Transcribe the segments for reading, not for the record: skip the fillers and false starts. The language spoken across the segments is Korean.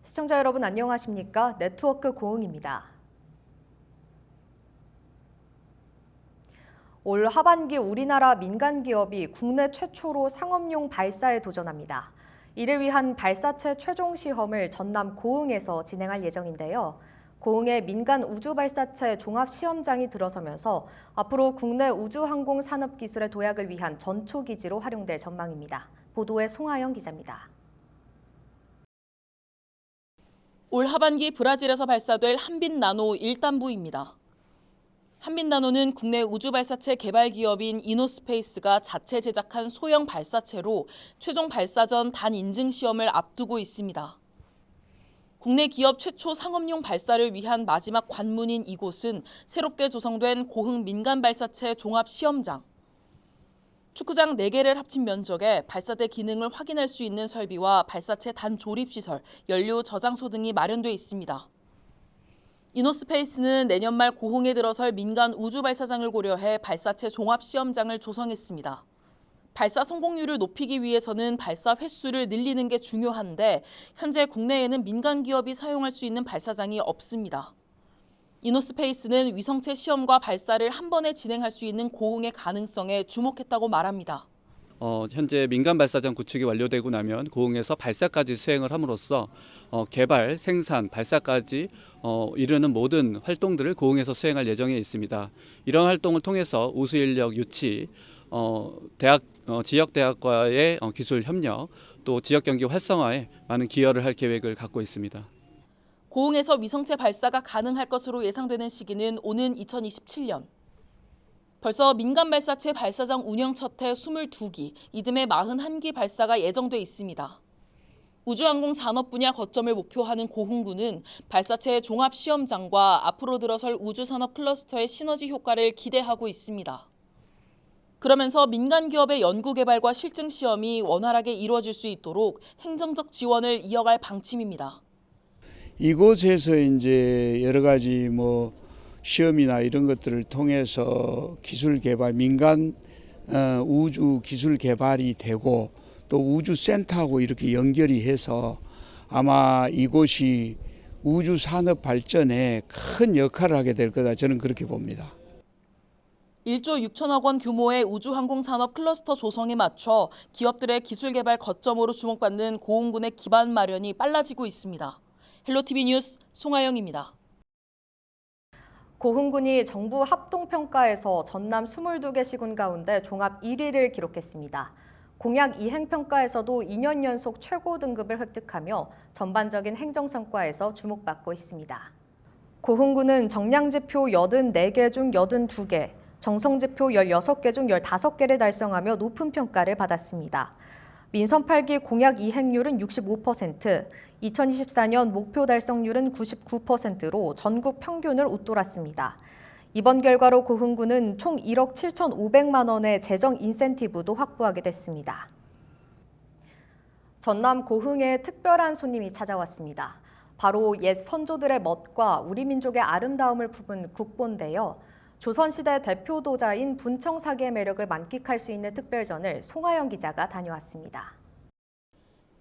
시청자 여러분 안녕하십니까? 네트워크 고흥입니다. 올 하반기 우리나라 민간 기업이 국내 최초로 상업용 발사에 도전합니다. 이를 위한 발사체 최종 시험을 전남 고흥에서 진행할 예정인데요. 고흥의 민간 우주 발사체 종합 시험장이 들어서면서 앞으로 국내 우주항공 산업 기술의 도약을 위한 전초 기지로 활용될 전망입니다. 보도에 송하영 기자입니다. 올 하반기 브라질에서 발사될 한빛나노 1단부입니다. 한빛나노는 국내 우주 발사체 개발 기업인 이노스페이스가 자체 제작한 소형 발사체로 최종 발사 전 단 인증 시험을 앞두고 있습니다. 국내 기업 최초 상업용 발사를 위한 마지막 관문인 이곳은 새롭게 조성된 고흥 민간 발사체 종합 시험장. 축구장 4개를 합친 면적에 발사대 기능을 확인할 수 있는 설비와 발사체 단 조립시설, 연료 저장소 등이 마련돼 있습니다. 이노스페이스는 내년 말 고흥에 들어설 민간 우주 발사장을 고려해 발사체 종합 시험장을 조성했습니다. 발사 성공률을 높이기 위해서는 발사 횟수를 늘리는 게 중요한데 현재 국내에는 민간 기업이 사용할 수 있는 발사장이 없습니다. 이노스페이스는 위성체 시험과 발사를 한 번에 진행할 수 있는 고흥의 가능성에 주목했다고 말합니다. 현재 민간 발사장 구축이 완료되고 나면 고흥에서 발사까지 수행을 함으로써 개발, 생산, 발사까지 이르는 모든 활동들을 고흥에서 수행할 예정에 있습니다. 이런 활동을 통해서 우수 인력 유치, 지역 대학과의 기술 협력, 또 지역 경기 활성화에 많은 기여를 할 계획을 갖고 있습니다. 고흥에서 위성체 발사가 가능할 것으로 예상되는 시기는 오는 2027년. 벌써 민간 발사체 발사장 운영 첫해 22기, 이듬해 41기 발사가 예정돼 있습니다. 우주항공 산업 분야 거점을 목표하는 고흥군은 발사체 종합시험장과 앞으로 들어설 우주산업 클러스터의 시너지 효과를 기대하고 있습니다. 그러면서 민간 기업의 연구개발과 실증 시험이 원활하게 이루어질 수 있도록 행정적 지원을 이어갈 방침입니다. 이곳에서 이제 여러 가지 시험이나 이런 것들을 통해서 기술 개발, 민간 우주 기술 개발이 되고 또 우주센터하고 이렇게 연결이 해서 아마 이곳이 우주 산업 발전에 큰 역할을 하게 될 거다, 저는 그렇게 봅니다. 1조 6천억 원 규모의 우주항공 산업 클러스터 조성에 맞춰 기업들의 기술 개발 거점으로 주목받는 고흥군의 기반 마련이 빨라지고 있습니다. 헬로티비 뉴스 송하영입니다. 고흥군이 정부 합동평가에서 전남 22개 시군 가운데 종합 1위를 기록했습니다. 공약 이행평가에서도 2년 연속 최고 등급을 획득하며 전반적인 행정성과에서 주목받고 있습니다. 고흥군은 정량지표 84개 중 82개, 정성지표 16개 중 15개를 달성하며 높은 평가를 받았습니다. 민선 8기 공약 이행률은 65%, 2024년 목표 달성률은 99%로 전국 평균을 웃돌았습니다. 이번 결과로 고흥군은 총 1억 7,500만 원의 재정 인센티브도 확보하게 됐습니다. 전남 고흥에 특별한 손님이 찾아왔습니다. 바로 옛 선조들의 멋과 우리 민족의 아름다움을 품은 국보인데요. 조선시대 대표 도자인 분청사기의 매력을 만끽할 수 있는 특별전을 송하영 기자가 다녀왔습니다.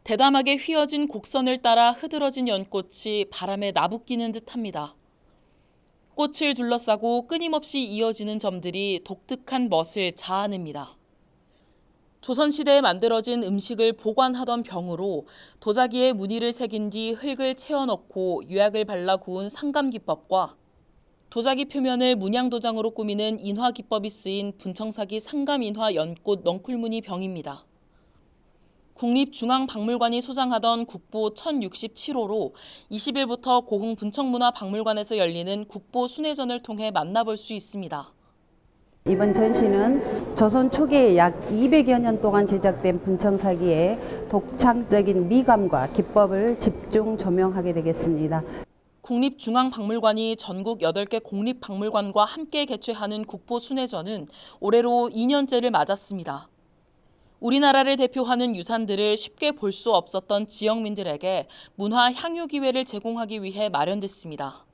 대담하게 휘어진 곡선을 따라 흐드러진 연꽃이 바람에 나부끼는 듯합니다. 꽃을 둘러싸고 끊임없이 이어지는 점들이 독특한 멋을 자아냅니다. 조선시대에 만들어진 음식을 보관하던 병으로 도자기에 무늬를 새긴 뒤 흙을 채워넣고 유약을 발라 구운 상감기법과 도자기 표면을 문양도장으로 꾸미는 인화기법이 쓰인 분청사기 상감인화 연꽃 넝쿨무늬 병입니다. 국립중앙박물관이 소장하던 국보 1067호로 20일부터 고흥 분청문화박물관에서 열리는 국보 순회전을 통해 만나볼 수 있습니다. 이번 전시는 조선 초기에 약 200여 년 동안 제작된 분청사기의 독창적인 미감과 기법을 집중 조명하게 되겠습니다. 국립중앙박물관이 전국 8개 공립박물관과 함께 개최하는 국보 순회전은 올해로 2년째를 맞았습니다. 우리나라를 대표하는 유산들을 쉽게 볼 수 없었던 지역민들에게 문화 향유 기회를 제공하기 위해 마련됐습니다.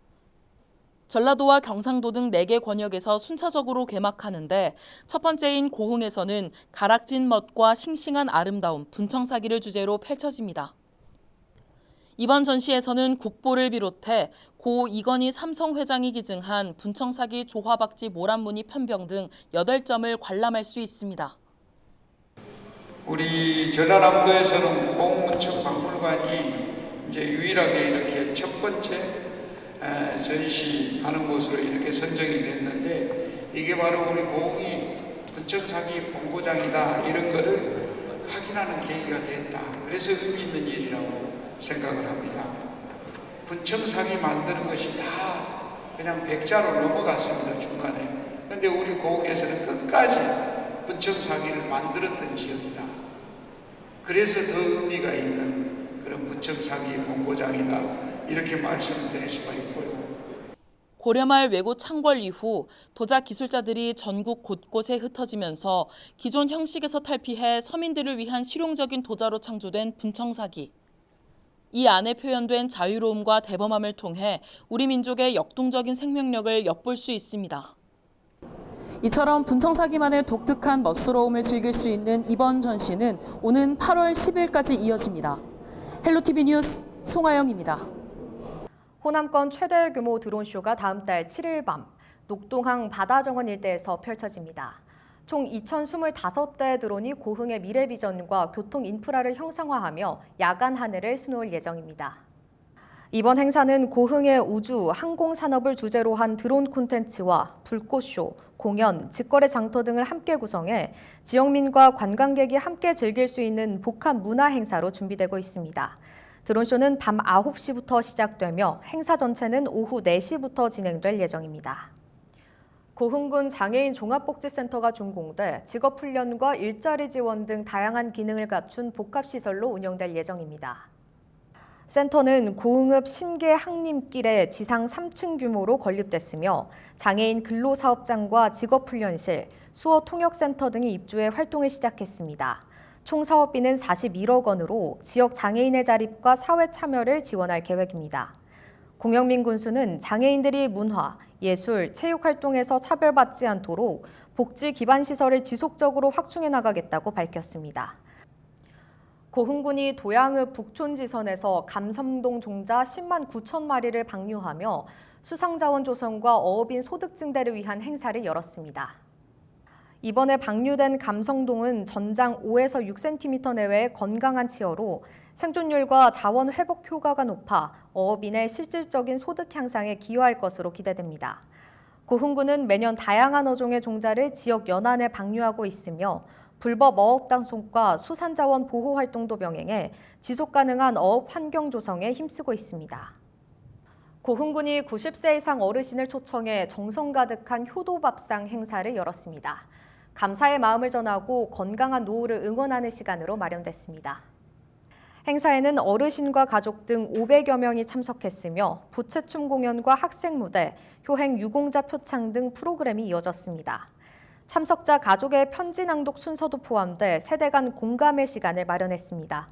전라도와 경상도 등 4개 권역에서 순차적으로 개막하는데 첫 번째인 고흥에서는 가락진 멋과 싱싱한 아름다움, 분청사기를 주제로 펼쳐집니다. 이번 전시에서는 국보를 비롯해 고 이건희 삼성 회장이 기증한 분청사기 조화박지 모란무늬 편병 등 8점을 관람할 수 있습니다. 우리 전라남도에서는 고흥문청박물관이 이제 유일하게 이렇게 첫 번째 전시하는 곳으로 이렇게 선정이 됐는데, 이게 바로 우리 고흥이 분청사기 본고장이다, 이런 거를 확인하는 계기가 됐다. 그래서 의미 있는 일이라고 생각을 합니다. 분청사기 만드는 것이 다 그냥 백자로 넘어갔습니다, 중간에. 근데 우리 고흥에서는 끝까지 분청사기를 만들었던 지역이다. 그래서 더 의미가 있는 그런 분청사기의 본고장이다, 이렇게 말씀드릴 수가 있고요. 고려말 왜구 창궐 이후 도자 기술자들이 전국 곳곳에 흩어지면서 기존 형식에서 탈피해 서민들을 위한 실용적인 도자로 창조된 분청사기. 이 안에 표현된 자유로움과 대범함을 통해 우리 민족의 역동적인 생명력을 엿볼 수 있습니다. 이처럼 분청사기만의 독특한 멋스러움을 즐길 수 있는 이번 전시는 오는 8월 10일까지 이어집니다. 헬로티비 뉴스 송하영입니다. 호남권 최대 규모 드론쇼가 다음 달 7일 밤 녹동항 바다정원 일대에서 펼쳐집니다. 총 2,025대의 드론이 고흥의 미래 비전과 교통 인프라를 형상화하며 야간 하늘을 수놓을 예정입니다. 이번 행사는 고흥의 우주, 항공 산업을 주제로 한 드론 콘텐츠와 불꽃쇼, 공연, 직거래 장터 등을 함께 구성해 지역민과 관광객이 함께 즐길 수 있는 복합 문화 행사로 준비되고 있습니다. 드론쇼는 밤 9시부터 시작되며 행사 전체는 오후 4시부터 진행될 예정입니다. 고흥군 장애인 종합복지센터가 준공돼 직업훈련과 일자리 지원 등 다양한 기능을 갖춘 복합시설로 운영될 예정입니다. 센터는 고흥읍 신계 항림길에 지상 3층 규모로 건립됐으며 장애인 근로사업장과 직업훈련실, 수어통역센터 등이 입주해 활동을 시작했습니다. 총 사업비는 41억 원으로 지역 장애인의 자립과 사회 참여를 지원할 계획입니다. 공영민 군수는 장애인들이 문화, 예술, 체육 활동에서 차별받지 않도록 복지 기반 시설을 지속적으로 확충해 나가겠다고 밝혔습니다. 고흥군이 도양읍 북촌지선에서 감섬동 종자 10만 9천 마리를 방류하며 수상자원 조성과 어업인 소득 증대를 위한 행사를 열었습니다. 이번에 방류된 감성동은 전장 5에서 6cm 내외의 건강한 치어로 생존율과 자원 회복 효과가 높아 어업인의 실질적인 소득 향상에 기여할 것으로 기대됩니다. 고흥군은 매년 다양한 어종의 종자를 지역 연안에 방류하고 있으며 불법 어업 단속과 수산자원 보호 활동도 병행해 지속 가능한 어업 환경 조성에 힘쓰고 있습니다. 고흥군이 90세 이상 어르신을 초청해 정성 가득한 효도밥상 행사를 열었습니다. 감사의 마음을 전하고 건강한 노후를 응원하는 시간으로 마련됐습니다. 행사에는 어르신과 가족 등 500여 명이 참석했으며 부채춤 공연과 학생 무대, 효행 유공자 표창 등 프로그램이 이어졌습니다. 참석자 가족의 편지 낭독 순서도 포함돼 세대 간 공감의 시간을 마련했습니다.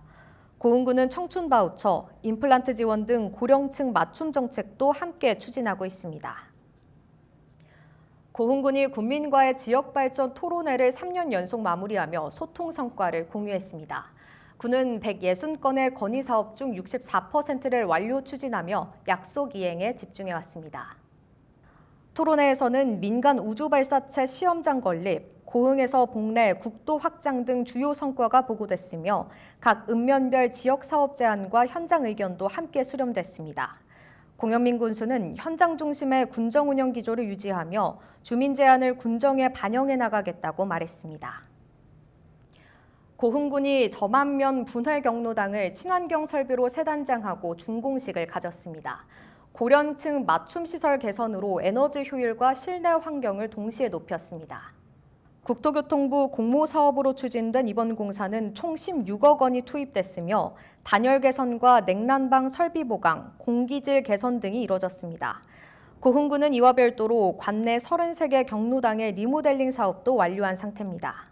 고흥군은 청춘 바우처, 임플란트 지원 등 고령층 맞춤 정책도 함께 추진하고 있습니다. 고흥군이 군민과의 지역발전 토론회를 3년 연속 마무리하며 소통 성과를 공유했습니다. 군은 160건의 건의 사업 중 64%를 완료 추진하며 약속 이행에 집중해왔습니다. 토론회에서는 민간 우주발사체 시험장 건립, 고흥에서 복내 국도 확장 등 주요 성과가 보고됐으며 각 읍면별 지역 사업 제안과 현장 의견도 함께 수렴됐습니다. 공영민 군수는 현장 중심의 군정 운영 기조를 유지하며 주민 제안을 군정에 반영해 나가겠다고 말했습니다. 고흥군이 저만면 분회 경로당을 친환경 설비로 새 단장하고 준공식을 가졌습니다. 고령층 맞춤 시설 개선으로 에너지 효율과 실내 환경을 동시에 높였습니다. 국토교통부 공모사업으로 추진된 이번 공사는 총 16억 원이 투입됐으며 단열 개선과 냉난방 설비 보강, 공기질 개선 등이 이뤄졌습니다. 고흥군은 이와 별도로 관내 33개 경로당의 리모델링 사업도 완료한 상태입니다.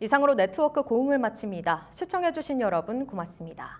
이상으로 네트워크 고응을 마칩니다. 시청해주신 여러분 고맙습니다.